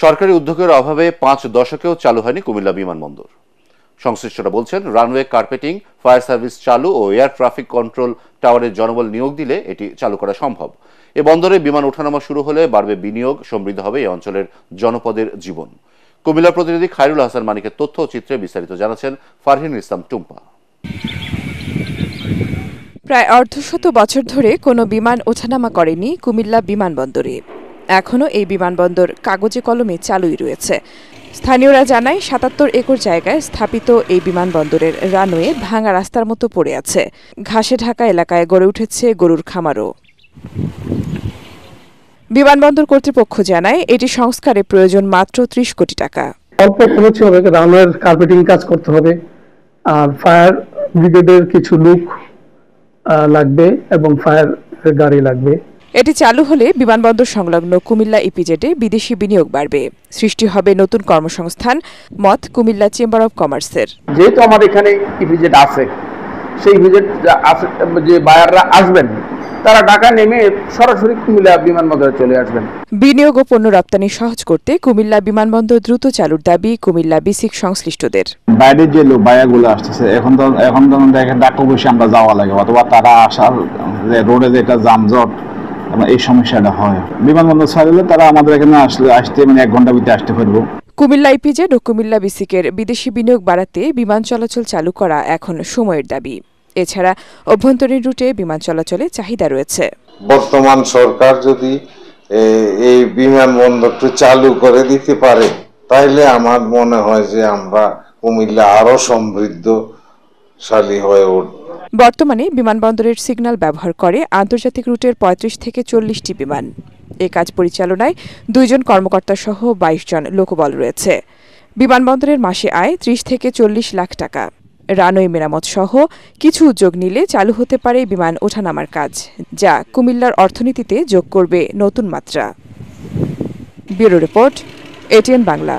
সরকারি উদ্যোগের অভাবে 5 দশকেও চালু হয়নি কুমিল্লা বিমানবন্দর। সংশ্লিষ্টরা বলছেন, রানওয়ে কার্পেটিং, ফায়ার সার্ভিস চালু ও এয়ার ট্রাফিক কন্ট্রোল টাওয়ারের জনবল নিয়োগ দিলে এটি চালু করা সম্ভব। এ বন্দরে বিমান ওঠানামা শুরু হলে বাড়বে বিনিয়োগ, সমৃদ্ধ হবে এই অঞ্চলের জনপদের জীবন। কুমিল্লা প্রতিনিধি খায়রুল হাসান মানিকের তথ্য ও চিত্রে বিস্তারিত জানাচ্ছেন ফারহিন ইসলাম টুম্পা। প্রায় অর্ধশত বছর ধরে কোনো বিমান ওঠানামা করেনি কুমিল্লা বিমানবন্দরে। এখনও এই বিমানবন্দর কাগজে কলমে চালুই রয়েছে। স্থানীয়রা জানায় ৭৭ একর জায়গায় স্থাপিত এই বিমানবন্দরের রানওয়ে ভাঙা রাস্তার মতো পড়ে আছে। ঘাসে ঢাকা এলাকায় গড়ে উঠেছে গরুর খামারও। বিমানবন্দর কর্তৃপক্ষ জানায় এটি সংস্কারে প্রয়োজন মাত্র ৩০ কোটি টাকা। অল্প খরচে হবে, রানওয়ের কার্পেটিং কাজ করতে হবে, আর ফায়ার ব্রিগেডের কিছু লোক লাগবে এবং ফায়ার গাড়ি লাগবে। এটি চালু হলে বিমানবন্দর সংলগ্ন কুমিল্লা ইপিজেডে বিদেশি বিনিয়োগ বাড়বে, সৃষ্টি হবে নতুন কর্মসংস্থান, মত কুমিল্লা চেম্বার অব কমার্সের। যেহেতু আমাদের এখানে ইপিজেড আছে, সেই ইপিজেড যে বায়াররা আসবেন তারা ঢাকা নেমে সরাসরি কুমিল্লা বিমানবন্দরে চলে আসবেন। বিনিয়োগ ও পণ্য রপ্তানি সহজ করতে কুমিল্লা বিমানবন্দর দ্রুত চালুর দাবি কুমিল্লা বিসিক সংশ্লিষ্টদের। বাইরের যে বায়াগুলো আসতেছে এখন তো দেখেন ঢাকা বসে আমরা যাওয়া লাগে, অথবা তারা আসার রোডে যেটা যানজট এই সমস্যাটা হয়। বিমানবন্দর ছাড়লে তারা আমাদের এখানে আসতে 1 ঘন্টার ভিতরে আসতে পারবো। কুমিল্লা ইপিজেড ও কুমিল্লা বিসিকের বিদেশি বিনিয়োগ বাড়াতে বিমান চলাচল চালু করা এখন সময়ের দাবি। এছাড়া অভ্যন্তরীণ রুটে বিমান চলাচলে চাহিদা রয়েছে। বর্তমান সরকার যদি এই বিমানবন্দরটি চালু করে দিতে পারে তাহলে আমার মনে হয় যে আমরা কুমিল্লা আরো সমৃদ্ধশালী হয়ে উঠব। বর্তমানে বিমানবন্দরের সিগন্যাল ব্যবহার করে আন্তর্জাতিক রুটের ৩৫ থেকে ৪০টি বিমান। এ কাজ পরিচালনায় 2 জন কর্মকর্তা সহ 22 জন লোকবল রয়েছে। বিমানবন্দরের মাসে আয় 30 থেকে 40 লাখ টাকা। রানওয়ে মেরামত সহ কিছু উদ্যোগ নিলে চালু হতে পারে বিমান ওঠানামার কাজ, যা কুমিল্লার অর্থনীতিতে যোগ করবে নতুন মাত্রা। Bureau report, ATN Bangla.